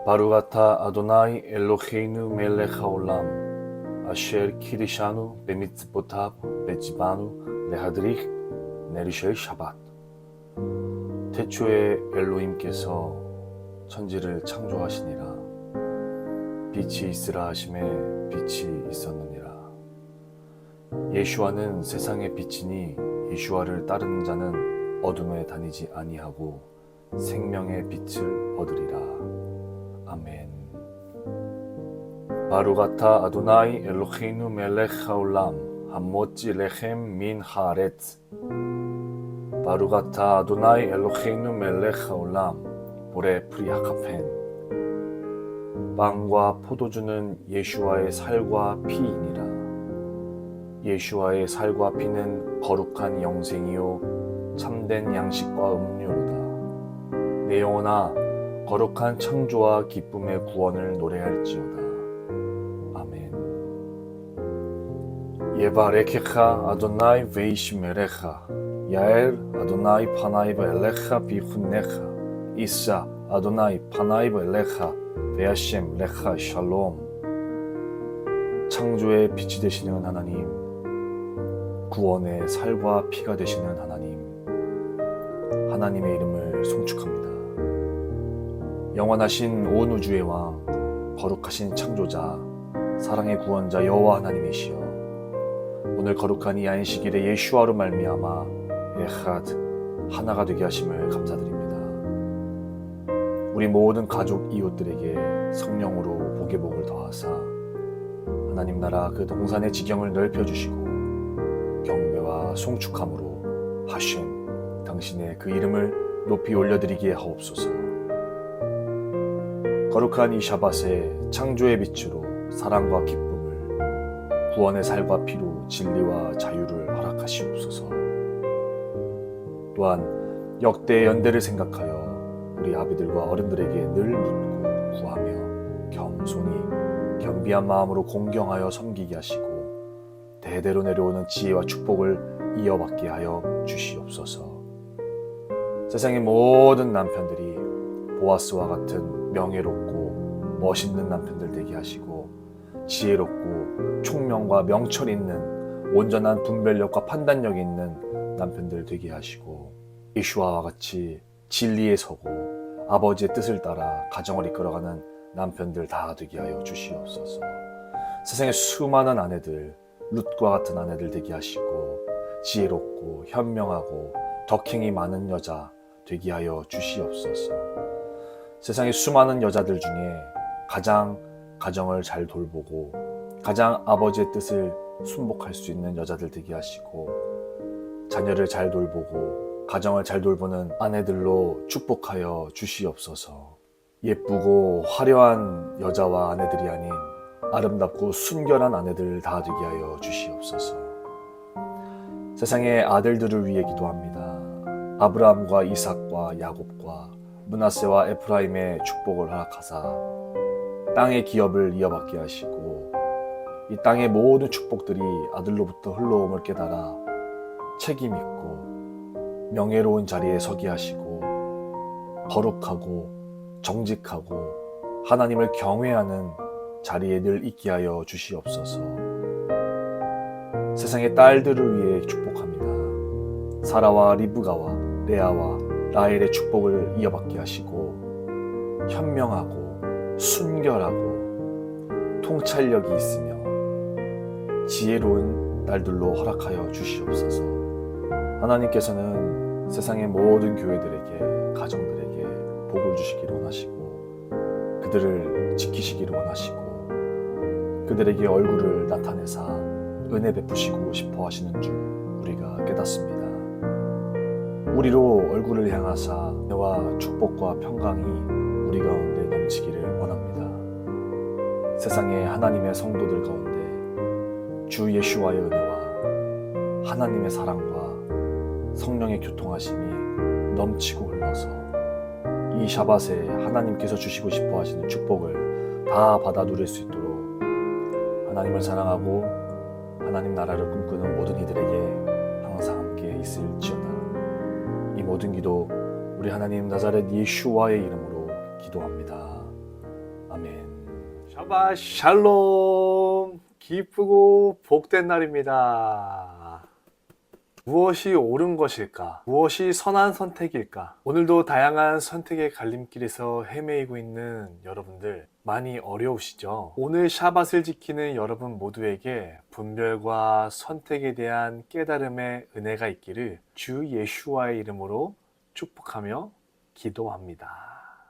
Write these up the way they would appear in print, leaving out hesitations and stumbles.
바루가타 아도나이 엘로헤이누 멜렉 하올람 아쉘 키디샤누 베미츠보탑 베지바누 레하드릭 내리쉘 샤밧. 태초에 엘로힘께서 천지를 창조하시니라. 빛이 있으라 하심에 빛이 있었느니라. 예슈아는 세상의 빛이니 예슈아를 따르는 자는 어둠에 다니지 아니하고 생명의 빛을 얻으리라. 아멘. 바루가타 아도나이 엘로헤이누 멜렉 하올람 함모찌 레헴 민 하아렛. 바루가타 아도나이 엘로헤이누 멜렉 하올람 보레 프리하카펜. 빵과 포도주는 예슈아의 살과 피이니라. 예슈아의 살과 피는 거룩한 영생이요 참된 양식과 음료로다. 내 영혼아 거룩한 창조와 기쁨의 구원을 노래할지어다. 아멘. 예바레케카 아도나이 베이시메레카 야엘 아도나이 파나이브 엘레카 비훈네카 이사 아도나이 파나이브 엘레카 베아셴 레카 샬롬. 창조의 빛이 되시는 하나님, 구원의 살과 피가 되시는 하나님, 하나님의 이름을 송축합니다. 영원하신 온 우주의 왕, 거룩하신 창조자, 사랑의 구원자 여호와 하나님이시여, 오늘 거룩한 이 안식일에 예슈아로 말미암아 에하드 하나가 되게 하심을 감사드립니다. 우리 모든 가족 이웃들에게 성령으로 복의 복을 더하사 하나님 나라 그 동산의 지경을 넓혀주시고 경배와 송축함으로 하셴 당신의 그 이름을 높이 올려드리게 하옵소서. 거룩한 이 샤밧에 창조의 빛으로 사랑과 기쁨을, 구원의 살과 피로 진리와 자유를 허락하시옵소서. 또한 역대의 연대를 생각하여 우리 아비들과 어른들에게 늘 묻고 구하며 겸손히 겸비한 마음으로 공경하여 섬기게 하시고 대대로 내려오는 지혜와 축복을 이어받게 하여 주시옵소서. 세상의 모든 남편들이 보아스와 같은 명예롭고 멋있는 남편들 되게 하시고 지혜롭고 총명과 명철 있는 온전한 분별력과 판단력이 있는 남편들 되게 하시고 예슈아와 같이 진리에 서고 아버지의 뜻을 따라 가정을 이끌어가는 남편들 다 되게 하여 주시옵소서. 세상의 수많은 아내들, 룻과 같은 아내들 되게 하시고 지혜롭고 현명하고 덕행이 많은 여자 되게 하여 주시옵소서. 세상의 수많은 여자들 중에 가장 가정을 잘 돌보고 가장 아버지의 뜻을 순복할 수 있는 여자들 되게 하시고 자녀를 잘 돌보고 가정을 잘 돌보는 아내들로 축복하여 주시옵소서. 예쁘고 화려한 여자와 아내들이 아닌 아름답고 순결한 아내들 다 되게 하여 주시옵소서. 세상의 아들들을 위해 기도합니다. 아브라함과 이삭과 야곱과 므낫세와 에프라임의 축복을 허락하사 땅의 기업을 이어받게 하시고 이 땅의 모든 축복들이 아들로부터 흘러옴을 깨달아 책임있고 명예로운 자리에 서게 하시고 거룩하고 정직하고 하나님을 경외하는 자리에 늘 있게 하여 주시옵소서. 세상의 딸들을 위해 축복합니다. 사라와 리브가와 레아와 라헬의 축복을 이어받게 하시고 현명하고 순결하고 통찰력이 있으며 지혜로운 딸들로 허락하여 주시옵소서. 하나님께서는 세상의 모든 교회들에게, 가정들에게 복을 주시기를 원하시고 그들을 지키시기를 원하시고 그들에게 얼굴을 나타내사 은혜 베푸시고 싶어 하시는 줄 우리가 깨닫습니다. 우리로 얼굴을 향하사 은혜와 축복과 평강이 우리 가운데 넘치기를 원합니다. 세상의 하나님의 성도들 가운데 주 예슈아의 은혜와 하나님의 사랑과 성령의 교통하심이 넘치고 흘러서 이 샤밧에 하나님께서 주시고 싶어 하시는 축복을 다 받아 누릴 수 있도록 하나님을 사랑하고 하나님 나라를 꿈꾸는 모든 이들에게 항상 함께 있을지어다. 이 모든 기도 우리 하나님 나자렛 예슈아의 이름으로 기도합니다. 샤바 샬롬. 기쁘고 복된 날입니다. 무엇이 옳은 것일까? 무엇이 선한 선택일까? 오늘도 다양한 선택의 갈림길에서 헤매이고 있는 여러분들 많이 어려우시죠? 오늘 샤밧을 지키는 여러분 모두에게 분별과 선택에 대한 깨달음의 은혜가 있기를 주 예수와의 이름으로 축복하며 기도합니다.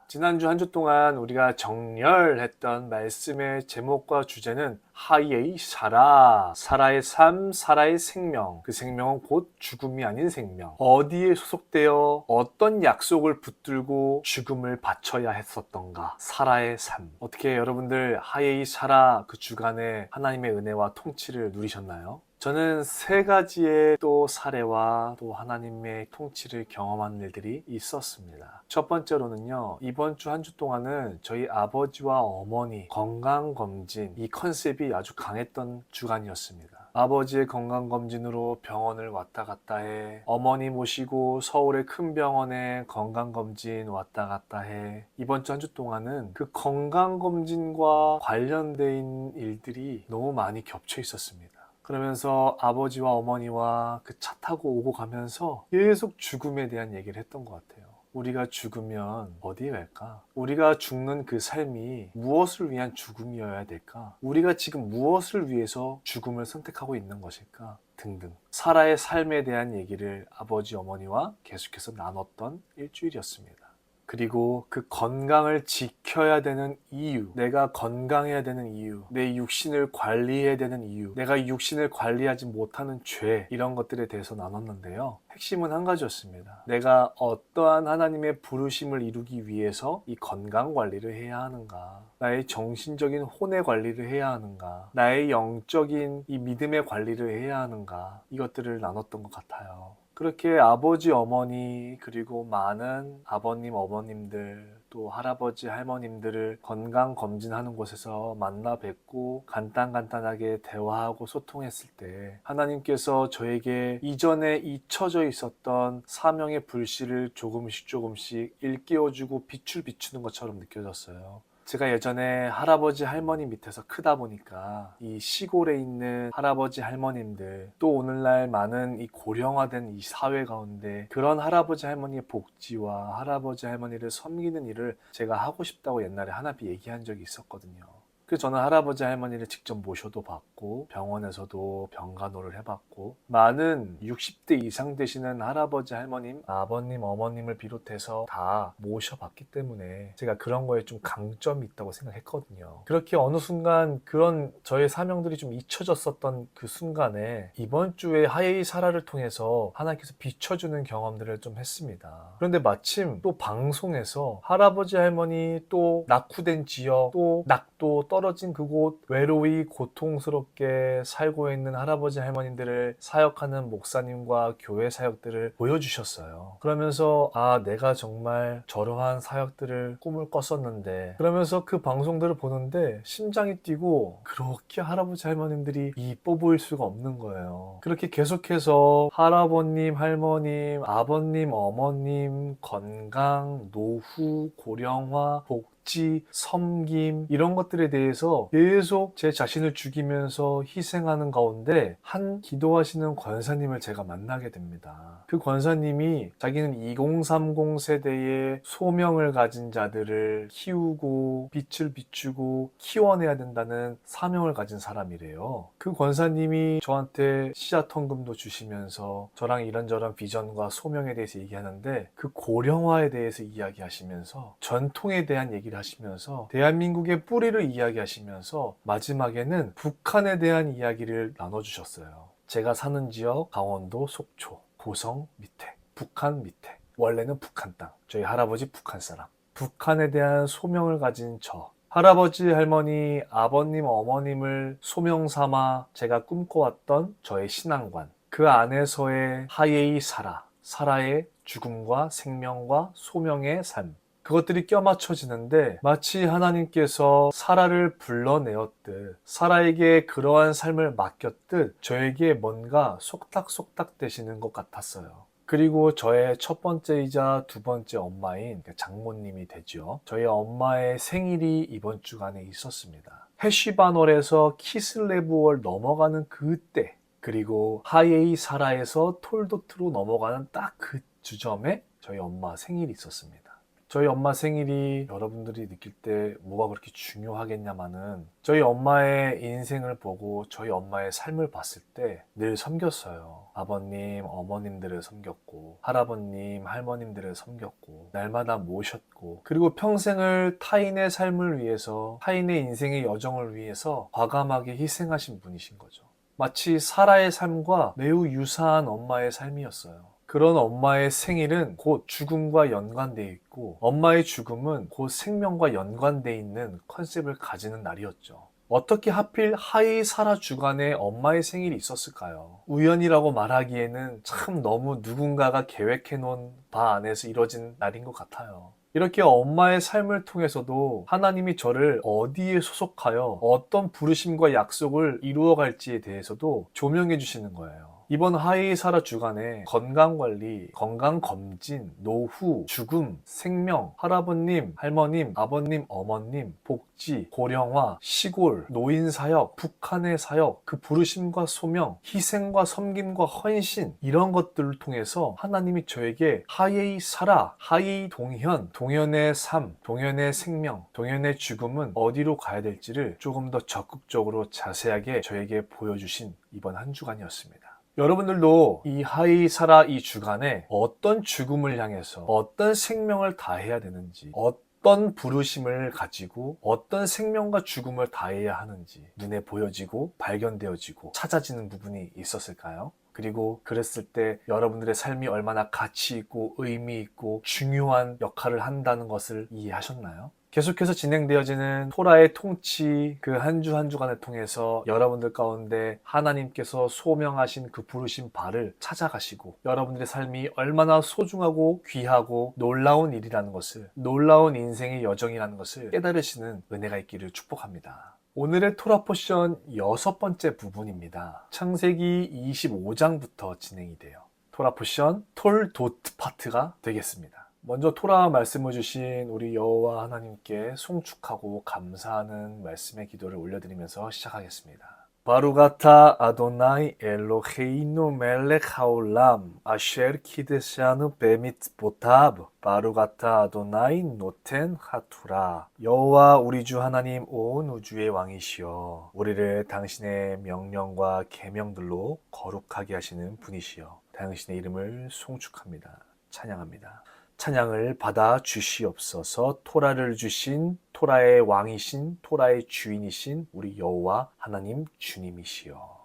지난주 한 주 동안 우리가 정렬했던 말씀의 제목과 주제는 하이에이 사라, 사라의 삶, 사라의 생명. 그 생명은 곧 죽음이 아닌 생명. 어디에 소속되어 어떤 약속을 붙들고 죽음을 바쳐야 했었던가. 사라의 삶. 어떻게 여러분들 하이에이 사라 그 주간에 하나님의 은혜와 통치를 누리셨나요? 저는 세 가지의 또 사례와 또 하나님의 통치를 경험한 일들이 있었습니다. 첫 번째로는요, 이번 주 한 주 동안은 저희 아버지와 어머니 건강검진, 이 컨셉이 아주 강했던 주간이었습니다. 아버지의 건강검진으로 병원을 왔다 갔다 해, 어머니 모시고 서울의 큰 병원에 건강검진 왔다 갔다 해. 이번 주 한 주 동안은 그 건강검진과 관련된 일들이 너무 많이 겹쳐 있었습니다. 그러면서 아버지와 어머니와 그 차 타고 오고 가면서 계속 죽음에 대한 얘기를 했던 것 같아요. 우리가 죽으면 어디에 갈까? 우리가 죽는 그 삶이 무엇을 위한 죽음이어야 될까? 우리가 지금 무엇을 위해서 죽음을 선택하고 있는 것일까? 등등. 사라의 삶에 대한 얘기를 아버지, 어머니와 계속해서 나눴던 일주일이었습니다. 그리고 그 건강을 지켜야 되는 이유, 내가 건강해야 되는 이유, 내 육신을 관리해야 되는 이유, 내가 육신을 관리하지 못하는 죄, 이런 것들에 대해서 나눴는데요. 핵심은 한 가지였습니다. 내가 어떠한 하나님의 부르심을 이루기 위해서 이 건강 관리를 해야 하는가, 나의 정신적인 혼의 관리를 해야 하는가, 나의 영적인 이 믿음의 관리를 해야 하는가, 이것들을 나눴던 것 같아요. 그렇게 아버지, 어머니, 그리고 많은 아버님, 어머님들, 또 할아버지, 할머님들을 건강검진하는 곳에서 만나 뵙고 간단하게 대화하고 소통했을 때 하나님께서 저에게 이전에 잊혀져 있었던 사명의 불씨를 조금씩 일깨워주고 빛을 비추는 것처럼 느껴졌어요. 제가 예전에 할아버지 할머니 밑에서 크다 보니까 이 시골에 있는 할아버지 할머님들, 또 오늘날 많은 이 고령화된 이 사회 가운데 그런 할아버지 할머니의 복지와 할아버지 할머니를 섬기는 일을 제가 하고 싶다고 옛날에 하나비 얘기한 적이 있었거든요. 그래서 저는 할아버지 할머니를 직접 모셔도 봤고 병원에서도 병간호를 해봤고 많은 60대 이상 되시는 할아버지 할머님, 아버님, 어머님을 비롯해서 다 모셔봤기 때문에 제가 그런 거에 좀 강점이 있다고 생각했거든요. 그렇게 어느 순간 그런 저의 사명들이 좀 잊혀졌었던 그 순간에 이번 주에 하이에이 사라를 통해서 하나님께서 비춰주는 경험들을 좀 했습니다. 그런데 마침 또 방송에서 할아버지 할머니 또 낙후된 지역, 또 낙도 떨어진 그곳 외로이 고통스럽게 살고 있는 할아버지 할머님들을 사역하는 목사님과 교회 사역들을 보여주셨어요. 그러면서 내가 정말 저러한 사역들을 꿈을 꿨었는데, 그러면서 그 방송들을 보는데 심장이 뛰고 그렇게 할아버지 할머님들이 이뻐 보일 수가 없는 거예요. 그렇게 계속해서 할아버님, 할머님, 아버님, 어머님, 건강, 노후, 고령화, 복지, 섬김, 이런 것들에 대해서 계속 제 자신을 죽이면서 희생하는 가운데 한 기도하시는 권사님을 제가 만나게 됩니다. 그 권사님이 자기는 2030 세대의 소명을 가진 자들을 키우고 빛을 비추고 키워내야 된다는 사명을 가진 사람이래요. 그 권사님이 저한테 시자통금도 주시면서 저랑 이런저런 비전과 소명에 대해서 얘기하는데, 그 고령화에 대해서 이야기하시면서 전통에 대한 얘기를 하시면서 대한민국의 뿌리를 이야기하시면서 마지막에는 북한에 대한 이야기를 나눠주셨어요. 제가 사는 지역 강원도 속초, 고성 밑에, 북한 밑에, 원래는 북한 땅, 저희 할아버지 북한 사람, 북한에 대한 소명을 가진 저, 할아버지, 할머니, 아버님, 어머님을 소명 삼아 제가 꿈꿔왔던 저의 신앙관, 그 안에서의 하이에이 사라, 사라의 죽음과 생명과 소명의 삶, 그것들이 껴맞춰지는데 마치 하나님께서 사라를 불러내었듯, 사라에게 그러한 삶을 맡겼듯 저에게 뭔가 속닥속닥 되시는 것 같았어요. 그리고 저의 첫 번째이자 두 번째 엄마인 장모님이 되죠. 저희 엄마의 생일이 이번 주간에 있었습니다. 헤시바놀에서 키슬레브월 넘어가는 그때, 그리고 하예이 사라에서 톨도트로 넘어가는 딱 그 주점에 저희 엄마 생일이 있었습니다. 저희 엄마 생일이 여러분들이 느낄 때 뭐가 그렇게 중요하겠냐마는 저희 엄마의 인생을 보고 저희 엄마의 삶을 봤을 때 늘 섬겼어요. 아버님, 어머님들을 섬겼고 할아버님, 할머님들을 섬겼고 날마다 모셨고 그리고 평생을 타인의 삶을 위해서 타인의 인생의 여정을 위해서 과감하게 희생하신 분이신 거죠. 마치 사라의 삶과 매우 유사한 엄마의 삶이었어요. 그런 엄마의 생일은 곧 죽음과 연관되어 있고 엄마의 죽음은 곧 생명과 연관되어 있는 컨셉을 가지는 날이었죠. 어떻게 하필 하이 사라 주간에 엄마의 생일이 있었을까요? 우연이라고 말하기에는 참 너무 누군가가 계획해 놓은 바 안에서 이뤄진 날인 것 같아요. 이렇게 엄마의 삶을 통해서도 하나님이 저를 어디에 소속하여 어떤 부르심과 약속을 이루어갈지에 대해서도 조명해 주시는 거예요. 이번 하이사라 주간에 건강관리, 건강검진, 노후, 죽음, 생명, 할아버님, 할머님, 아버님, 어머님, 복지, 고령화, 시골, 노인사역, 북한의 사역, 그 부르심과 소명, 희생과 섬김과 헌신 이런 것들을 통해서 하나님이 저에게 하이사라, 하이 동현, 동현의 삶, 동현의 생명, 동현의 죽음은 어디로 가야 될지를 조금 더 적극적으로 자세하게 저에게 보여주신 이번 한 주간이었습니다. 여러분들도 이 하이사라 이 주간에 어떤 죽음을 향해서 어떤 생명을 다해야 되는지 어떤 부르심을 가지고 어떤 생명과 죽음을 다해야 하는지 눈에 보여지고 발견되어지고 찾아지는 부분이 있었을까요? 그리고 그랬을 때 여러분들의 삶이 얼마나 가치 있고 의미 있고 중요한 역할을 한다는 것을 이해하셨나요? 계속해서 진행되어지는 토라의 통치 그 한 주 한 주간을 통해서 여러분들 가운데 하나님께서 소명하신 그 부르신 바를 찾아가시고 여러분들의 삶이 얼마나 소중하고 귀하고 놀라운 일이라는 것을 놀라운 인생의 여정이라는 것을 깨달으시는 은혜가 있기를 축복합니다. 오늘의 토라 포션 6번째 부분입니다. 창세기 25장부터 진행이 돼요. 토라 포션 톨도트 파트가 되겠습니다. 먼저 토라 말씀을 주신 우리 여호와 하나님께 송축하고 감사하는 말씀의 기도를 올려드리면서 시작하겠습니다. 바루가타 아도나이 엘로헤이누 멜렉 하올람 아셰르 키데샤누 베미츠보타브 바루가타 아도나이 노텐 하투라. 여호와 우리 주 하나님 온 우주의 왕이시여 우리를 당신의 명령과 계명들로 거룩하게 하시는 분이시여 당신의 이름을 송축합니다. 찬양합니다. 찬양을 받아 주시옵소서. 토라를 주신 토라의 왕이신 토라의 주인이신 우리 여호와 하나님 주님이시여.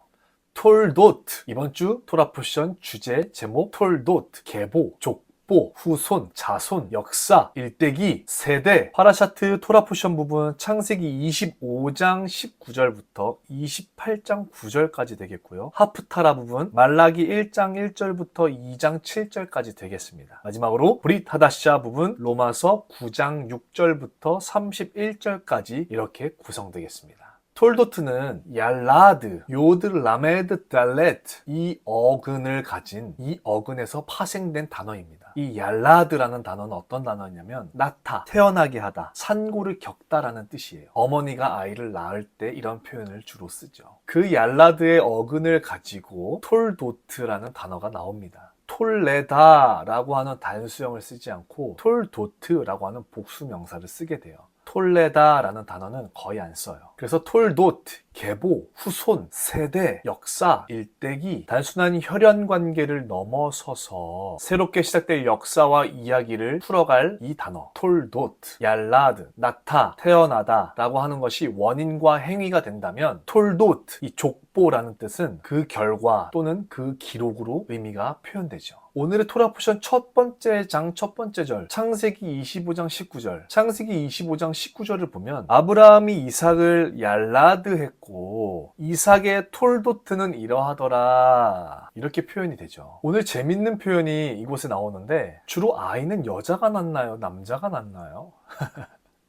톨도트 이번 주 토라 포션 주제 제목 톨도트 계보 족보 후손 자손 역사 일대기 세대 파라샤트 토라 포션 부분 창세기 25장 19절부터 28장 9절까지 되겠고요. 하프타라 부분 말라기 1장 1절부터 2장 7절까지 되겠습니다. 마지막으로 브릿 하다샤 부분 로마서 9장 6절부터 31절까지 이렇게 구성되겠습니다. 톨도트는 얄라드, 요드, 라메드, 달레트 이 어근을 가진 이 어근에서 파생된 단어입니다. 이 얄라드라는 단어는 어떤 단어냐면 낳다, 태어나게 하다, 산고를 겪다라는 뜻이에요. 어머니가 아이를 낳을 때 이런 표현을 주로 쓰죠. 그 얄라드의 어근을 가지고 톨도트라는 단어가 나옵니다. 톨레다라고 하는 단수형을 쓰지 않고 톨도트라고 하는 복수명사를 쓰게 돼요. 톨레다라는 단어는 거의 안 써요. 그래서 톨도트, 계보, 후손, 세대, 역사, 일대기 단순한 혈연 관계를 넘어서서 새롭게 시작될 역사와 이야기를 풀어갈 이 단어 톨도트, 얄라드, 낳다, 태어나다 라고 하는 것이 원인과 행위가 된다면 톨도트, 이 족보라는 뜻은 그 결과 또는 그 기록으로 의미가 표현되죠. 오늘의 토라 포션 첫 번째 장 첫 번째 절 창세기 25장 19절 창세기 25장 19절을 보면 아브라함이 이삭을 얄라드 했고 이삭의 톨도트는 이러하더라 이렇게 표현이 되죠. 오늘 재밌는 표현이 이곳에 나오는데 주로 아이는 여자가 낳나요? 남자가 낳나요?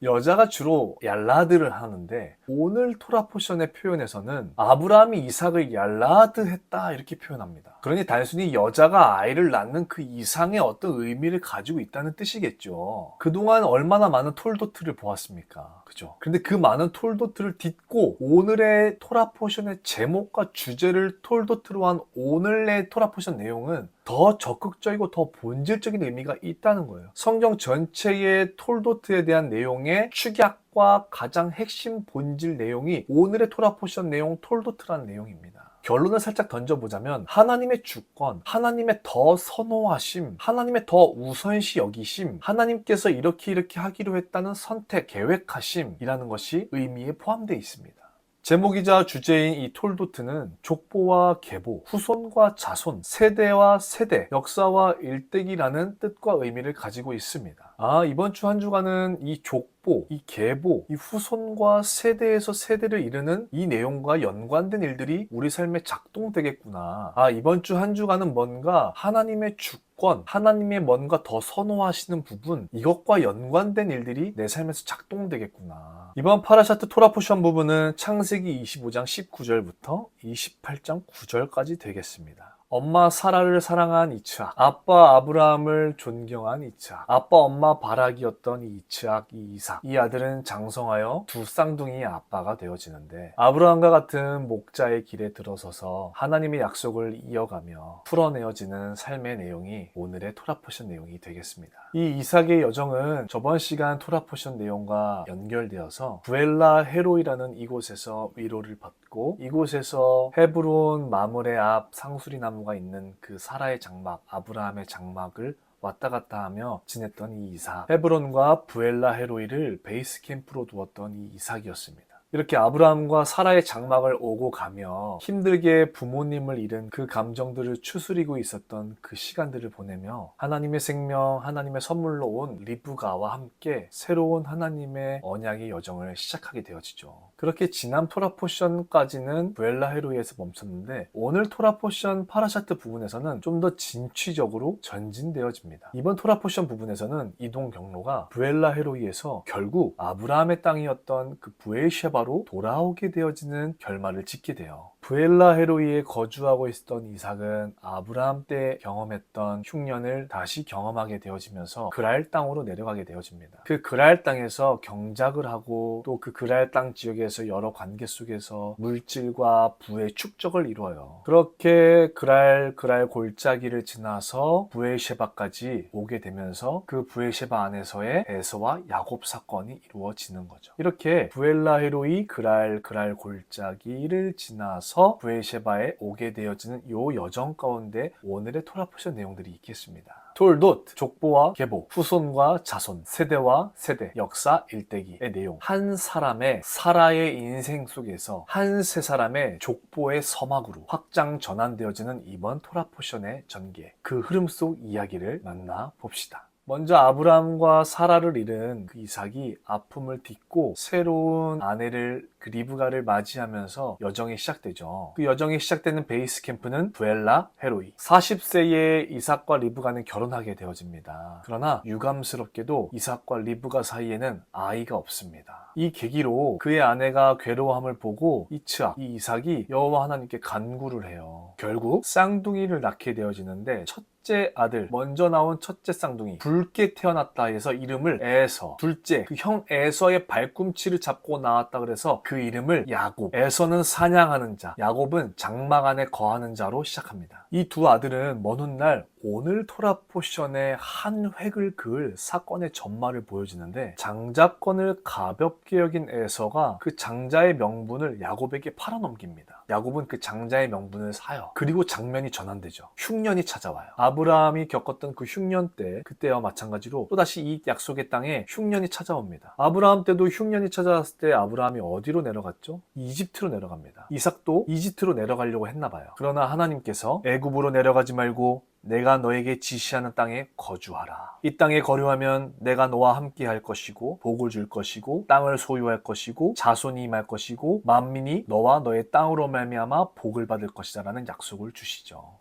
여자가 주로 얄라드를 하는데 오늘 토라 포션의 표현에서는 아브라함이 이삭을 얄라드 했다 이렇게 표현합니다. 그러니 단순히 여자가 아이를 낳는 그 이상의 어떤 의미를 가지고 있다는 뜻이겠죠. 그동안 얼마나 많은 톨도트를 보았습니까? 그죠? 근데 그 많은 톨도트를 딛고 오늘의 토라 포션의 제목과 주제를 톨도트로 한 오늘의 토라 포션 내용은 더 적극적이고 더 본질적인 의미가 있다는 거예요. 성경 전체의 톨도트에 대한 내용의 축약과 가장 핵심 본질 내용이 오늘의 토라 포션 내용 톨도트라는 내용입니다. 결론을 살짝 던져보자면 하나님의 주권, 하나님의 더 선호하심, 하나님의 더 우선시 여기심, 하나님께서 이렇게 하기로 했다는 선택, 계획하심이라는 것이 의미에 포함되어 있습니다. 제목이자 주제인 이 톨도트는 족보와 계보, 후손과 자손, 세대와 세대, 역사와 일대기라는 뜻과 의미를 가지고 있습니다. 이번 주 한 주간은 이 족보, 이 계보, 이 후손과 세대에서 세대를 이르는 이 내용과 연관된 일들이 우리 삶에 작동되겠구나. 이번 주 한 주간은 뭔가 하나님의 주권, 하나님의 뭔가 더 선호하시는 부분, 이것과 연관된 일들이 내 삶에서 작동되겠구나. 이번 파라샤트 토라 포션 부분은 창세기 25장 19절부터 28장 9절까지 되겠습니다. 엄마 사라를 사랑한 이츠악, 아빠 아브라함을 존경한 이츠악, 아빠 엄마 바락이었던 이 이츠악, 이 이삭, 이 아들은 장성하여 두 쌍둥이의 아빠가 되어지는데 아브라함과 같은 목자의 길에 들어서서 하나님의 약속을 이어가며 풀어내어지는 삶의 내용이 오늘의 토라 포션 내용이 되겠습니다. 이 이삭의 여정은 저번 시간 토라 포션 내용과 연결되어서 부엘라 헤로이라는 이곳에서 위로를 받고 이곳에서 헤브론 마므레 앞 상수리나무가 있는 그 사라의 장막, 아브라함의 장막을 왔다 갔다 하며 지냈던 이 이삭, 헤브론과 부엘라 헤로이를 베이스 캠프로 두었던 이 이삭이었습니다. 이렇게 아브라함과 사라의 장막을 오고 가며 힘들게 부모님을 잃은 그 감정들을 추스리고 있었던 그 시간들을 보내며 하나님의 생명, 하나님의 선물로 온 리브가와 함께 새로운 하나님의 언약의 여정을 시작하게 되어지죠. 그렇게 지난 토라 포션까지는 부엘라 헤로이에서 멈췄는데 오늘 토라 포션 파라샤트 부분에서는 좀 더 진취적으로 전진되어집니다. 이번 토라 포션 부분에서는 이동 경로가 부엘라 헤로이에서 결국 아브라함의 땅이었던 그 부에쉐바 로 돌아오게 되어지는 결말을 짓게 돼요. 부엘라 헤로이에 거주하고 있었던 이삭은 아브라함 때 경험했던 흉년을 다시 경험하게 되어지면서 그랄 땅으로 내려가게 되어집니다. 그 그랄 땅에서 경작을 하고 또 그 그랄 땅 지역에서 여러 관계 속에서 물질과 부의 축적을 이루어요. 그렇게 그랄 골짜기를 지나서 부에쉐바까지 오게 되면서 그 부에쉐바 안에서의 에서와 야곱 사건이 이루어지는 거죠. 이렇게 부엘라 헤로이 그랄 골짜기를 지나서 부에쉐바에 오게 되어지는 이 여정 가운데 오늘의 토라 포션 내용들이 있겠습니다. 톨도트, 족보와 계보, 후손과 자손, 세대와 세대, 역사, 일대기의 내용. 한 사람의 사라의 인생 속에서 한 세 사람의 족보의 서막으로 확장 전환되어지는 이번 토라 포션의 전개. 그 흐름 속 이야기를 만나봅시다. 먼저 아브라함과 사라를 잃은 그 이삭이 아픔을 딛고 새로운 아내를 그 리브가를 맞이하면서 여정이 시작되죠. 그 여정이 시작되는 베이스 캠프는 부엘라 헤로이. 40세의 이삭과 리브가는 결혼하게 되어집니다. 그러나 유감스럽게도 이삭과 리브가 사이에는 아이가 없습니다. 이 계기로 그의 아내가 괴로워함을 보고 이츠악, 이 이삭이 여호와 하나님께 간구를 해요. 결국 쌍둥이를 낳게 되어지는데 첫째 아들, 먼저 나온 첫째 쌍둥이, 붉게 태어났다 해서 이름을 에서, 둘째, 그 형 에서의 발꿈치를 잡고 나왔다 그래서 그 이름을 야곱. 에서는 사냥하는 자, 야곱은 장막 안에 거하는 자로 시작합니다. 이 두 아들은 먼 훗날 오늘 토라 포션의 한 획을 그을 사건의 전말을 보여주는데 장자권을 가볍게 여긴 에서가 그 장자의 명분을 야곱에게 팔아넘깁니다. 야곱은 그 장자의 명분을 사요. 그리고 장면이 전환되죠. 흉년이 찾아와요. 아브라함이 겪었던 그 흉년 때, 그때와 마찬가지로 또다시 이 약속의 땅에 흉년이 찾아옵니다. 아브라함 때도 흉년이 찾아왔을 때 아브라함이 어디로 내려갔죠? 이집트로 내려갑니다. 이삭도 이집트로 내려가려고 했나 봐요. 그러나 하나님께서 애굽으로 내려가지 말고 내가 너에게 지시하는 땅에 거주하라. 이 땅에 거류하면 내가 너와 함께 할 것이고 복을 줄 것이고 땅을 소유할 것이고 자손이 임할 것이고 만민이 너와 너의 땅으로 말미암아 복을 받을 것이다 라는 약속을 주시죠.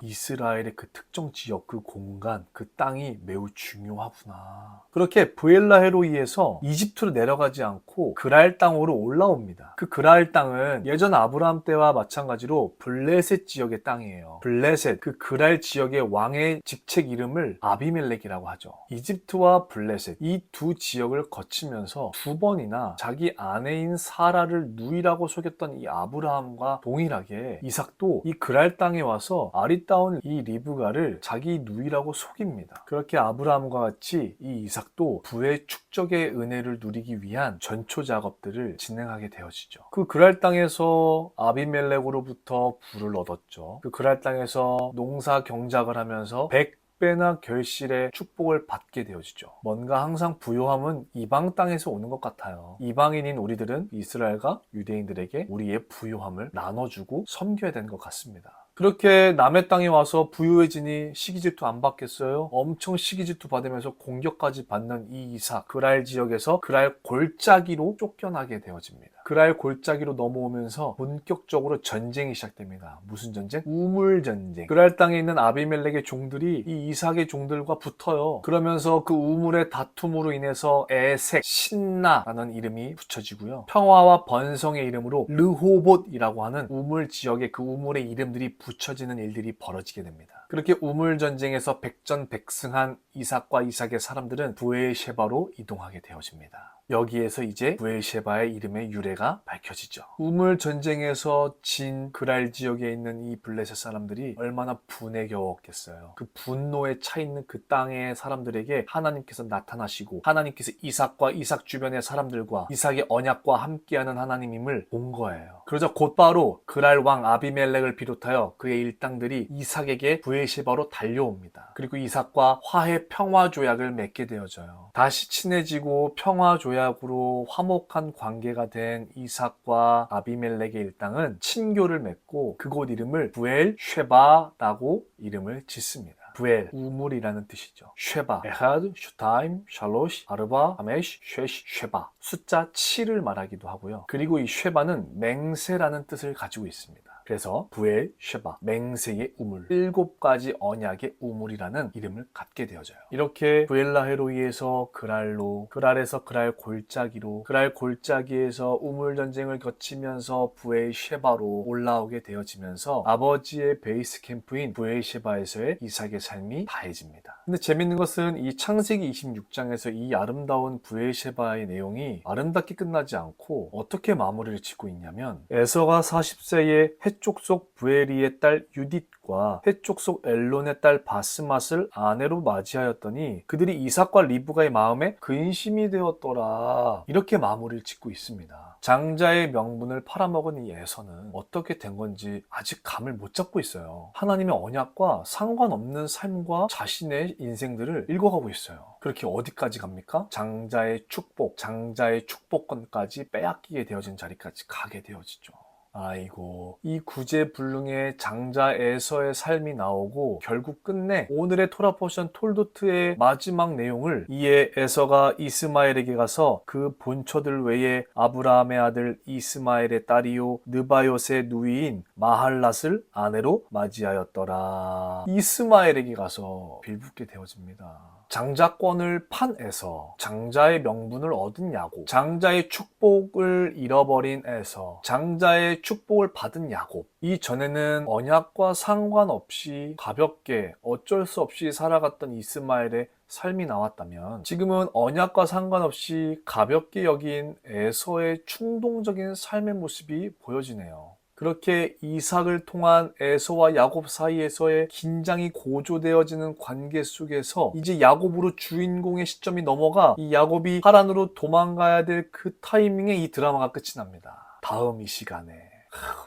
이스라엘의 그 특정 지역, 그 공간, 그 땅이 매우 중요하구나. 그렇게 브엘라헤로이에서 이집트로 내려가지 않고 그랄 땅으로 올라옵니다. 그 그랄 땅은 예전 아브라함 때와 마찬가지로 블레셋 지역의 땅이에요. 블레셋, 그 그랄 지역의 왕의 직책 이름을 아비멜렉이라고 하죠. 이집트와 블레셋, 이 두 지역을 거치면서 두 번이나 자기 아내인 사라를 누이라고 속였던 이 아브라함과 동일하게 이삭도 이 그랄 땅에 와서 아리따운 이 리브가를 자기 누이라고 속입니다. 그렇게 아브라함과 같이 이 이삭도 부의 축적의 은혜를 누리기 위한 전초 작업들을 진행하게 되어지죠. 그 그랄 땅에서 아비멜렉으로부터 부를 얻었죠. 그 그랄 땅에서 농사 경작을 하면서 100배나 결실의 축복을 받게 되어지죠. 뭔가 항상 부요함은 이방 땅에서 오는 것 같아요. 이방인인 우리들은 이스라엘과 유대인들에게 우리의 부요함을 나눠주고 섬겨야 되는 것 같습니다. 그렇게 남의 땅에 와서 부유해지니 시기질투 안 받겠어요? 엄청 시기질투 받으면서 공격까지 받는 이 이삭, 그랄 지역에서 그랄 골짜기로 쫓겨나게 되어집니다. 그랄 골짜기로 넘어오면서 본격적으로 전쟁이 시작됩니다. 무슨 전쟁? 우물 전쟁. 그랄 땅에 있는 아비멜렉의 종들이 이 이삭의 종들과 붙어요. 그러면서 그 우물의 다툼으로 인해서 에색, 신나라는 이름이 붙여지고요. 평화와 번성의 이름으로 르호봇이라고 하는 우물 지역의 그 우물의 이름들이 붙여지는 일들이 벌어지게 됩니다. 그렇게 우물 전쟁에서 백전백승한 이삭과 이삭의 사람들은 부에셰바로 이동하게 되어집니다. 여기에서 이제 부에셰바의 이름의 유래가 밝혀지죠. 우물 전쟁에서 진 그랄 지역에 있는 이 블레셋 사람들이 얼마나 분에 겨웠겠어요. 그 분노에 차 있는 그 땅의 사람들에게 하나님께서 나타나시고 하나님께서 이삭과 이삭 주변의 사람들과 이삭의 언약과 함께하는 하나님임을 본 거예요. 그러자 곧바로 그랄 왕 아비멜렉을 비롯하여 그의 일당들이 이삭에게 부에셰바로 달려옵니다. 그리고 이삭과 화해 평화 조약을 맺게 되어져요. 다시 친해지고 평화 조약으로 화목한 관계가 된 이삭과 아비멜렉의 일당은 친교를 맺고 그곳 이름을 부엘쉐바라고 이름을 짓습니다. 부엘, 우물이라는 뜻이죠. 쉐바, 에하드, 슈타임, 샬로시, 아르바, 하메시, 쉐시, 쉐바. 숫자 7을 말하기도 하고요. 그리고 이 쉐바는 맹세라는 뜻을 가지고 있습니다. 그래서 부엘, 쉐바, 맹세의 우물, 7가지 언약의 우물이라는 이름을 갖게 되어져요. 이렇게 부엘라헤로이에서 그랄로, 그랄에서 그랄 골짜기로, 그랄 골짜기에서 우물 전쟁을 거치면서 부엘 쉐바로 올라오게 되어지면서 아버지의 베이스 캠프인 부엘 쉐바에서의 이삭의 삶이 다해집니다. 근데 재밌는 것은 이 창세기 26장에서 이 아름다운 부엘 쉐바의 내용이 아름답게 끝나지 않고 어떻게 마무리를 짓고 있냐면 에서가 40세에 해족속 부에리의 딸 유딧과 해족속 엘론의 딸 바스맛을 아내로 맞이하였더니 그들이 이삭과 리브가의 마음에 근심이 되었더라. 이렇게 마무리를 짓고 있습니다. 장자의 명분을 팔아먹은 이 에서는 어떻게 된 건지 아직 감을 못 잡고 있어요. 하나님의 언약과 상관없는 삶과 자신의 인생들을 읽어가고 있어요. 그렇게 어디까지 갑니까? 장자의 축복, 장자의 축복권까지 빼앗기게 되어진 자리까지 가게 되어지죠. 아이고, 이 구제불능의 장자 에서의 삶이 나오고 결국 끝내 오늘의 토라 포션 톨도트의 마지막 내용을 이에 에서가 이스마엘에게 가서 그 본처들 외에 아브라함의 아들 이스마엘의 딸이요 느바요스의 누이인 마할랏을 아내로 맞이하였더라. 이스마엘에게 가서 빌붙게 되어집니다. 장자권을 판 에서, 장자의 명분을 얻은 야곱, 장자의 축복을 잃어버린 에서, 장자의 축복을 받은 야곱. 이전에는 언약과 상관없이 가볍게 어쩔 수 없이 살아갔던 이스마엘의 삶이 나왔다면 지금은 언약과 상관없이 가볍게 여긴 에서의 충동적인 삶의 모습이 보여지네요. 그렇게 이삭을 통한 에서와 야곱 사이에서의 긴장이 고조되어지는 관계 속에서 이제 야곱으로 주인공의 시점이 넘어가 이 야곱이 하란으로 도망가야 될 그 타이밍에 이 드라마가 끝이 납니다. 다음 이 시간에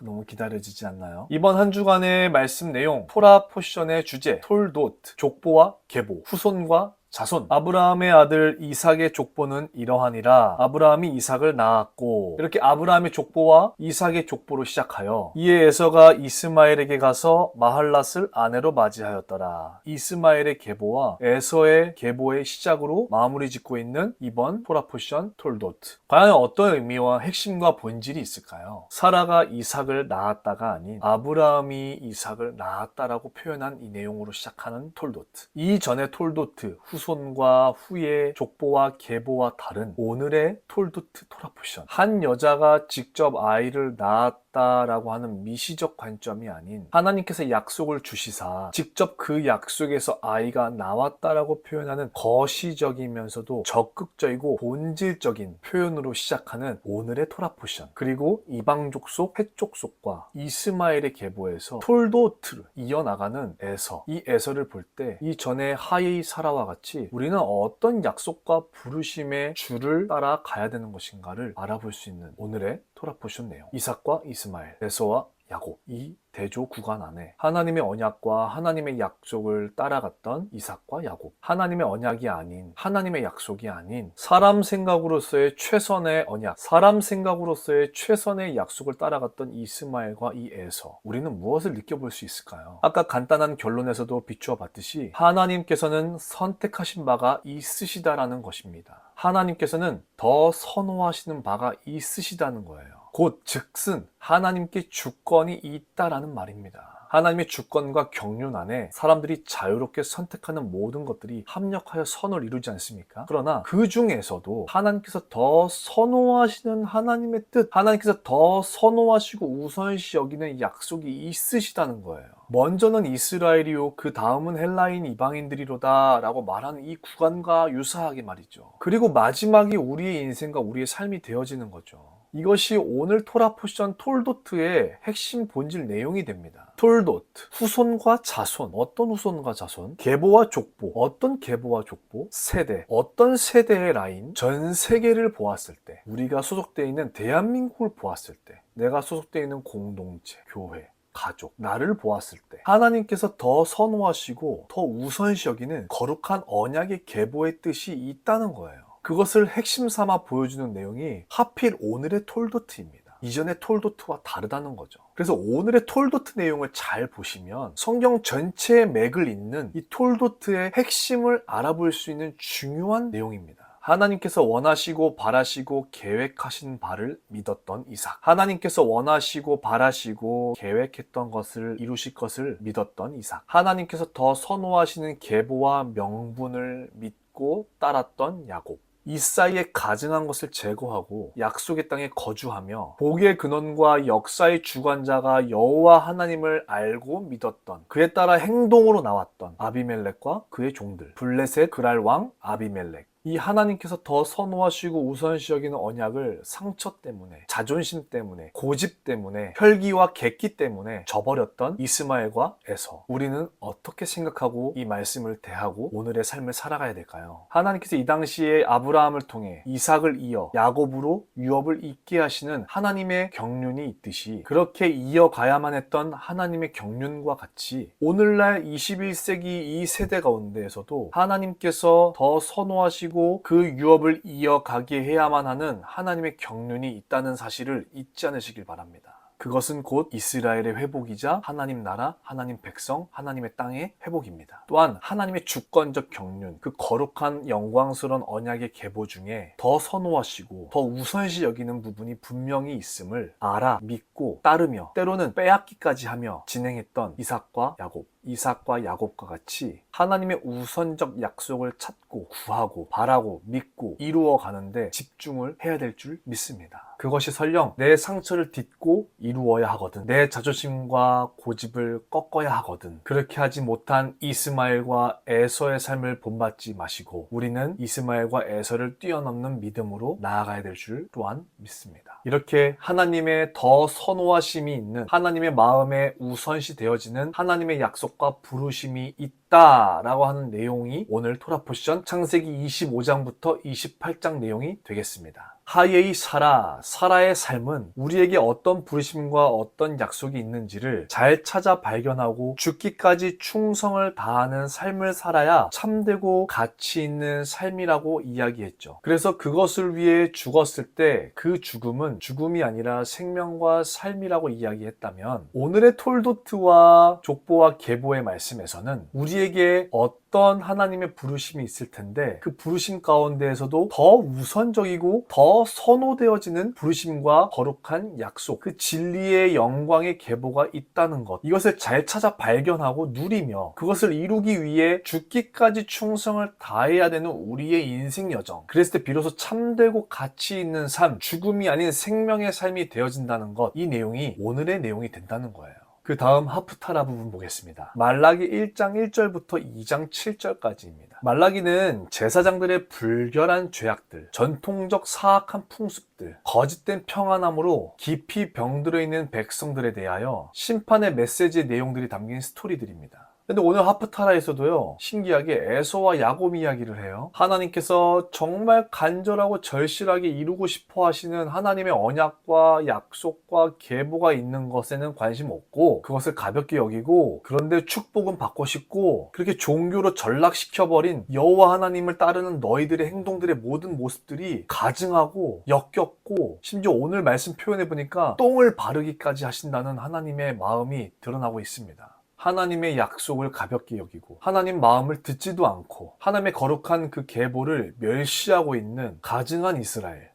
너무 기다려지지 않나요? 이번 한 주간의 말씀 내용, 토라 포션의 주제, 톨도트, 족보와 계보, 후손과 자손. 아브라함의 아들 이삭의 족보는 이러하니라. 아브라함이 이삭을 낳았고, 이렇게 아브라함의 족보와 이삭의 족보로 시작하여 이에 에서가 이스마엘에게 가서 마할랏을 아내로 맞이하였더라. 이스마엘의 계보와 에서의 계보의 시작으로 마무리 짓고 있는 이번 토라 포션 톨도트. 과연 어떤 의미와 핵심과 본질이 있을까요? 사라가 이삭을 낳았다가 아닌 아브라함이 이삭을 낳았다라고 표현한 이 내용으로 시작하는 톨도트. 이전의 톨도트, 후손과 후의 족보와 계보와 다른 오늘의 톨도트 토라 포션. 한 여자가 직접 아이를 낳았다라고 하는 미시적 관점이 아닌 하나님께서 약속을 주시사 직접 그 약속에서 아이가 나왔다라고 표현하는 거시적이면서도 적극적이고 본질적인 표현으로 시작하는 오늘의 토라 포션. 그리고 이방 족속, 헷 족속과 이스마엘의 계보에서 톨도트를 이어나가는 에서. 이 에서를 볼 때 이전의 하이 사라와 같이 우리는 어떤 약속과 부르심의 줄을 따라 가야 되는 것인가를 알아볼 수 있는 오늘의 토라 포션 내용. 이삭과 이스마엘, 에서와 야곱. 이 대조 구간 안에 하나님의 언약과 하나님의 약속을 따라갔던 이삭과 야곱. 하나님의 언약이 아닌, 하나님의 약속이 아닌 사람 생각으로서의 최선의 언약, 사람 생각으로서의 최선의 약속을 따라갔던 이스마엘과 이 에서. 우리는 무엇을 느껴볼 수 있을까요? 아까 간단한 결론에서도 비추어 봤듯이 하나님께서는 선택하신 바가 있으시다라는 것입니다. 하나님께서는 더 선호하시는 바가 있으시다는 거예요. 곧 즉슨 하나님께 주권이 있다라는 말입니다. 하나님의 주권과 경륜 안에 사람들이 자유롭게 선택하는 모든 것들이 합력하여 선을 이루지 않습니까? 그러나 그 중에서도 하나님께서 더 선호하시는 하나님의 뜻, 하나님께서 더 선호하시고 우선시 여기는 약속이 있으시다는 거예요. 먼저는 이스라엘이요 그 다음은 헬라인 이방인들이로다 라고 말하는 이 구간과 유사하게 말이죠. 그리고 마지막이 우리의 인생과 우리의 삶이 되어지는 거죠. 이것이 오늘 토라 포션 톨도트의 핵심 본질 내용이 됩니다. 톨도트, 후손과 자손. 어떤 후손과 자손? 계보와 족보. 어떤 계보와 족보? 세대. 어떤 세대의 라인? 전 세계를 보았을 때, 우리가 소속되어 있는 대한민국을 보았을 때, 내가 소속되어 있는 공동체, 교회, 가족, 나를 보았을 때 하나님께서 더 선호하시고 더 우선시 여기는 거룩한 언약의 계보의 뜻이 있다는 거예요. 그것을 핵심 삼아 보여주는 내용이 하필 오늘의 톨도트입니다. 이전의 톨도트와 다르다는 거죠. 그래서 오늘의 톨도트 내용을 잘 보시면 성경 전체의 맥을 잇는 이 톨도트의 핵심을 알아볼 수 있는 중요한 내용입니다. 하나님께서 원하시고 바라시고 계획하신 바를 믿었던 이삭. 하나님께서 원하시고 바라시고 계획했던 것을 이루실 것을 믿었던 이삭. 하나님께서 더 선호하시는 계보와 명분을 믿고 따랐던 야곱. 이 사이에 가증한 것을 제거하고 약속의 땅에 거주하며 복의 근원과 역사의 주관자가 여호와 하나님을 알고 믿었던, 그에 따라 행동으로 나왔던 아비멜렉과 그의 종들, 블레셋 그랄 왕 아비멜렉. 이 하나님께서 더 선호하시고 우선시 여기는 언약을 상처 때문에, 자존심 때문에, 고집 때문에, 혈기와 객기 때문에 저버렸던 이스마엘과 에서. 우리는 어떻게 생각하고 이 말씀을 대하고 오늘의 삶을 살아가야 될까요? 하나님께서 이 당시에 아브라함을 통해 이삭을 이어 야곱으로 유업을 잇게 하시는 하나님의 경륜이 있듯이 그렇게 이어가야만 했던 하나님의 경륜과 같이 오늘날 21세기 이 세대 가운데에서도 하나님께서 더 선호하시고 그 유업을 이어가게 해야만 하는 하나님의 경륜이 있다는 사실을 잊지 않으시길 바랍니다. 그것은 곧 이스라엘의 회복이자 하나님 나라, 하나님 백성, 하나님의 땅의 회복입니다. 또한 하나님의 주권적 경륜, 그 거룩한 영광스러운 언약의 계보 중에 더 선호하시고 더 우선시 여기는 부분이 분명히 있음을 알아, 믿고 따르며 때로는 빼앗기까지 하며 진행했던 이삭과 야곱. 이삭과 야곱과 같이 하나님의 우선적 약속을 찾고 구하고 바라고 믿고 이루어 가는데 집중을 해야 될 줄 믿습니다. 그것이 설령 내 상처를 딛고 이루어야 하거든, 내 자존심과 고집을 꺾어야 하거든, 그렇게 하지 못한 이스마엘과 에서의 삶을 본받지 마시고 우리는 이스마엘과 에서를 뛰어넘는 믿음으로 나아가야 될 줄 또한 믿습니다. 이렇게 하나님의 더 선호하심이 있는, 하나님의 마음에 우선시 되어지는 하나님의 약속과 부르심이 있다 것이다 라고 하는 내용이 오늘 토라 포션 창세기 25장부터 28장 내용이 되겠습니다. 하예이 사라의 삶은 우리에게 어떤 부르심과 어떤 약속이 있는지를 잘 찾아 발견하고 죽기까지 충성을 다하는 삶을 살아야 참되고 가치 있는 삶이라고 이야기했죠. 그래서 그것을 위해 죽었을 때 그 죽음은 죽음이 아니라 생명과 삶이라고 이야기했다면, 오늘의 톨도트와 족보와 계보의 말씀에서는 우리에게 어떤 하나님의 부르심이 있을 텐데, 그 부르심 가운데에서도 더 우선적이고 더 선호되어지는 부르심과 거룩한 약속, 그 진리의 영광의 계보가 있다는 것, 이것을 잘 찾아 발견하고 누리며 그것을 이루기 위해 죽기까지 충성을 다해야 되는 우리의 인생 여정, 그랬을 때 비로소 참되고 가치 있는 삶, 죽음이 아닌 생명의 삶이 되어진다는 것, 이 내용이 오늘의 내용이 된다는 거예요. 그 다음 하프타라 부분 보겠습니다. 말라기 1장 1절부터 2장 7절까지입니다. 말라기는 제사장들의 불결한 죄악들, 전통적 사악한 풍습들, 거짓된 평안함으로 깊이 병들어 있는 백성들에 대하여 심판의 메시지의 내용들이 담긴 스토리들입니다. 근데 오늘 하프타라에서도요, 신기하게 에서와 야곱 이야기를 해요. 하나님께서 정말 간절하고 절실하게 이루고 싶어 하시는 하나님의 언약과 약속과 계보가 있는 것에는 관심 없고 그것을 가볍게 여기고, 그런데 축복은 받고 싶고 그렇게 종교로 전락시켜버린 여호와 하나님을 따르는 너희들의 행동들의 모든 모습들이 가증하고 역겹고, 심지어 오늘 말씀 표현해보니까 똥을 바르기까지 하신다는 하나님의 마음이 드러나고 있습니다. 하나님의 약속을 가볍게 여기고 하나님 마음을 듣지도 않고 하나님의 거룩한 그 계보를 멸시하고 있는 가증한 이스라엘.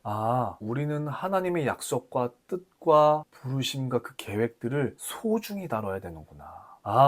우리는 하나님의 약속과 뜻과 부르심과 그 계획들을 소중히 다뤄야 되는구나.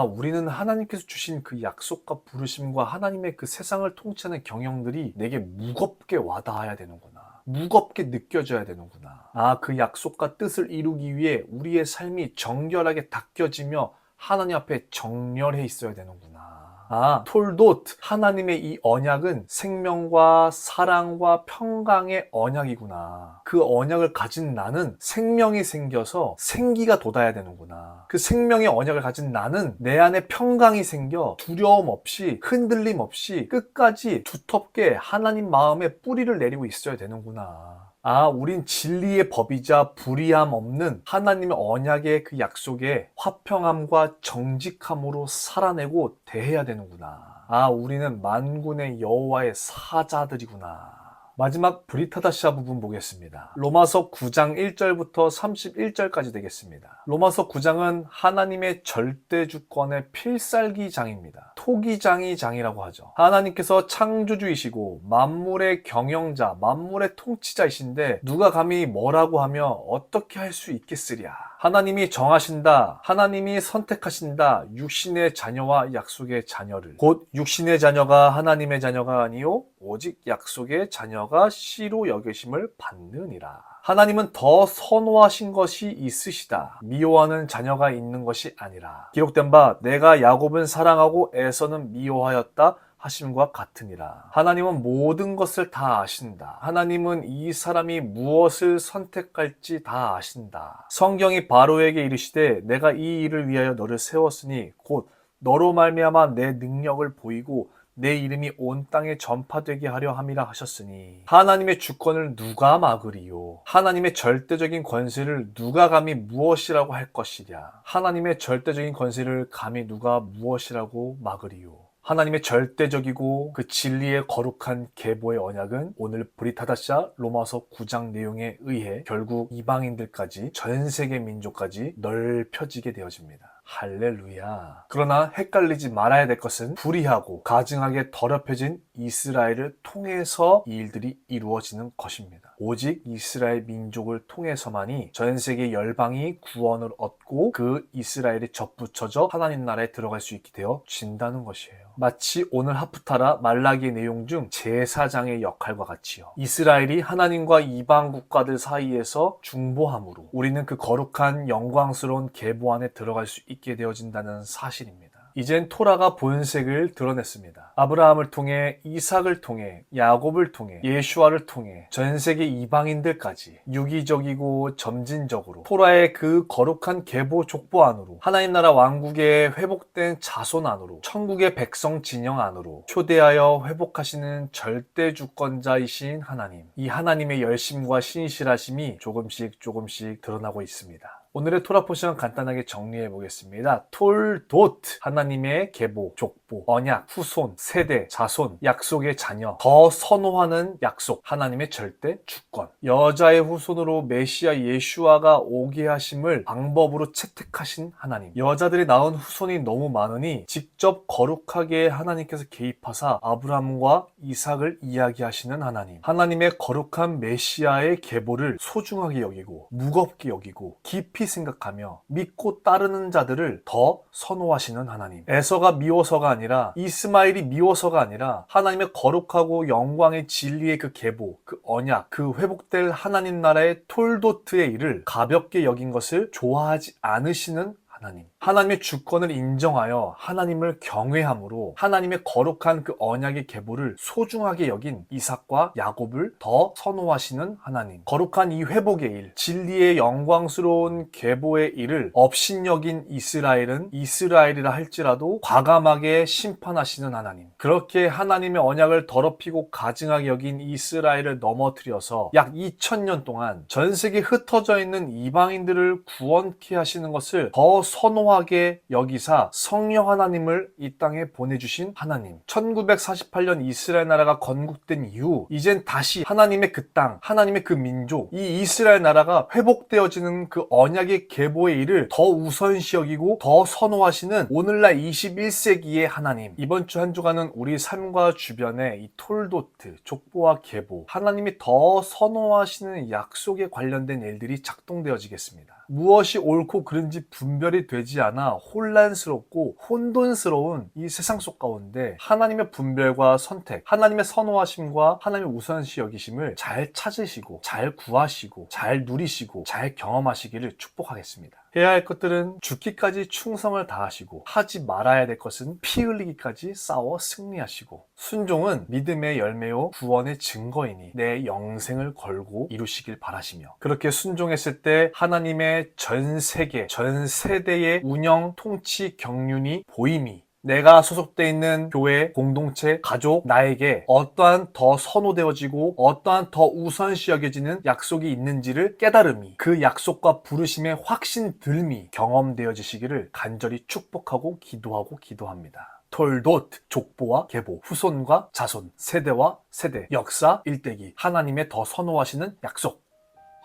우리는 하나님께서 주신 그 약속과 부르심과 하나님의 그 세상을 통치하는 경영들이 내게 무겁게 와닿아야 되는구나. 무겁게 느껴져야 되는구나. 그 약속과 뜻을 이루기 위해 우리의 삶이 정결하게 닦여지며 하나님 앞에 정렬해 있어야 되는구나. 톨도트, 하나님의 이 언약은 생명과 사랑과 평강의 언약이구나. 그 언약을 가진 나는 생명이 생겨서 생기가 돋아야 되는구나. 그 생명의 언약을 가진 나는 내 안에 평강이 생겨 두려움 없이 흔들림 없이 끝까지 두텁게 하나님 마음에 뿌리를 내리고 있어야 되는구나. 우린 진리의 법이자 불의함 없는 하나님의 언약의 그 약속에 화평함과 정직함으로 살아내고 대해야 되는구나. 우리는 만군의 여호와의 사자들이구나. 마지막 브리타다시아 부분 보겠습니다. 로마서 9장 1절부터 31절까지 되겠습니다. 로마서 9장은 하나님의 절대주권의 필살기장입니다. 토기장이 장이라고 하죠. 하나님께서 창조주이시고 만물의 경영자, 만물의 통치자이신데 누가 감히 뭐라고 하며 어떻게 할 수 있겠으랴. 하나님이 정하신다, 하나님이 선택하신다. 육신의 자녀와 약속의 자녀를, 곧 육신의 자녀가 하나님의 자녀가 아니요 오직 약속의 자녀가 씨로 여기심을 받느니라. 하나님은 더 선호하신 것이 있으시다. 미워하는 자녀가 있는 것이 아니라. 기록된 바 내가 야곱은 사랑하고 에서는 미워하였다 하심과 같으니라. 하나님은 모든 것을 다 아신다. 하나님은 이 사람이 무엇을 선택할지 다 아신다. 성경이 바로에게 이르시되 내가 이 일을 위하여 너를 세웠으니 곧 너로 말미암아 내 능력을 보이고 내 이름이 온 땅에 전파되게 하려 함이라 하셨으니, 하나님의 주권을 누가 막으리요? 하나님의 절대적인 권세를 누가 감히 무엇이라고 할 것이랴? 하나님의 절대적인 권세를 감히 누가 무엇이라고 막으리요? 하나님의 절대적이고 그 진리의 거룩한 계보의 언약은 오늘 브리타다시아 로마서 9장 내용에 의해 결국 이방인들까지, 전 세계 민족까지 넓혀지게 되어집니다. 할렐루야. 그러나 헷갈리지 말아야 될 것은 불의하고 가증하게 더럽혀진 이스라엘을 통해서 이 일들이 이루어지는 것입니다. 오직 이스라엘 민족을 통해서만이 전 세계 열방이 구원을 얻고 그 이스라엘이 접붙여져 하나님 나라에 들어갈 수 있게 되어진다는 것이에요. 마치 오늘 하프타라 말라기의 내용 중 제사장의 역할과 같이요. 이스라엘이 하나님과 이방 국가들 사이에서 중보함으로 우리는 그 거룩한 영광스러운 계보 안에 들어갈 수 있게 되어진다는 사실입니다. 이젠 토라가 본색을 드러냈습니다. 아브라함을 통해, 이삭을 통해, 야곱을 통해, 예슈아를 통해 전 세계 이방인들까지 유기적이고 점진적으로 토라의 그 거룩한 계보 족보 안으로, 하나님 나라 왕국의 회복된 자손 안으로, 천국의 백성 진영 안으로 초대하여 회복하시는 절대 주권자이신 하나님, 이 하나님의 열심과 신실하심이 조금씩 드러나고 있습니다. 오늘의 토라 포션 간단하게 정리해 보겠습니다. 톨도트, 하나님의 계보, 족보, 언약, 후손, 세대, 자손, 약속의 자녀, 더 선호하는 약속, 하나님의 절대 주권, 여자의 후손으로 메시아 예슈아가 오게 하심을 방법으로 채택하신 하나님, 여자들이 낳은 후손이 너무 많으니 직접 거룩하게 하나님께서 개입하사 아브라함과 이삭을 이야기하시는 하나님, 하나님의 거룩한 메시아의 계보를 소중하게 여기고 무겁게 여기고 깊이 생각하며 믿고 따르는 자들을 더 선호하시는 하나님, 에서가 미워서가 아니라, 이스마엘이 미워서가 아니라 하나님의 거룩하고 영광의 진리의 그 계보, 그 언약, 그 회복될 하나님 나라의 톨도트의 일을 가볍게 여긴 것을 좋아하지 않으시는 하나님, 하나님의 주권을 인정하여 하나님을 경외함으로 하나님의 거룩한 그 언약의 계보를 소중하게 여긴 이삭과 야곱을 더 선호하시는 하나님, 거룩한 이 회복의 일, 진리의 영광스러운 계보의 일을 업신여긴 이스라엘은 이스라엘이라 할지라도 과감하게 심판하시는 하나님, 그렇게 하나님의 언약을 더럽히고 가증하게 여긴 이스라엘을 넘어뜨려서 약 2000년 동안 전 세계에 흩어져 있는 이방인들을 구원케 하시는 것을 더 선호하게 여기사 성령 하나님을 이 땅에 보내주신 하나님, 1948년 이스라엘 나라가 건국된 이후 이젠 다시 하나님의 그 땅, 하나님의 그 민족, 이 이스라엘 나라가 회복되어지는 그 언약의 계보의 일을 더 우선시 여기고 더 선호하시는 오늘날 21세기의 하나님, 이번 주 한 주간은 우리 삶과 주변에 이 톨도트, 족보와 계보, 하나님이 더 선호하시는 약속에 관련된 일들이 작동되어지겠습니다. 무엇이 옳고 그른지 분별이 되지 않아 혼란스럽고 혼돈스러운 이 세상 속 가운데 하나님의 분별과 선택, 하나님의 선호하심과 하나님의 우선시 여기심을 잘 찾으시고 잘 구하시고 잘 누리시고 잘 경험하시기를 축복하겠습니다. 해야 할 것들은 죽기까지 충성을 다하시고, 하지 말아야 될 것은 피 흘리기까지 싸워 승리하시고, 순종은 믿음의 열매요 구원의 증거이니 내 영생을 걸고 이루시길 바라시며, 그렇게 순종했을 때 하나님의 전 세계, 전 세대의 운영, 통치, 경륜이 보임이, 내가 소속되어 있는 교회, 공동체, 가족, 나에게 어떠한 더 선호되어지고 어떠한 더 우선시 여겨지는 약속이 있는지를 깨달음이, 그 약속과 부르심의 확신 들미 경험되어지시기를 간절히 축복하고 기도합니다. 톨도트, 족보와 계보, 후손과 자손, 세대와 세대, 역사, 일대기, 하나님의 더 선호하시는 약속.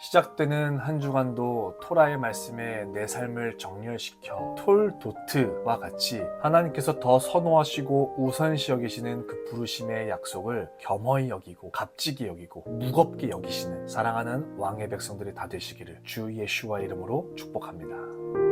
시작되는 한 주간도 토라의 말씀에 내 삶을 정렬시켜 톨도트와 같이 하나님께서 더 선호하시고 우선시 여기시는 그 부르심의 약속을 겸허히 여기고 값지게 여기고 무겁게 여기시는 사랑하는 왕의 백성들이 다 되시기를 주 예슈와 이름으로 축복합니다.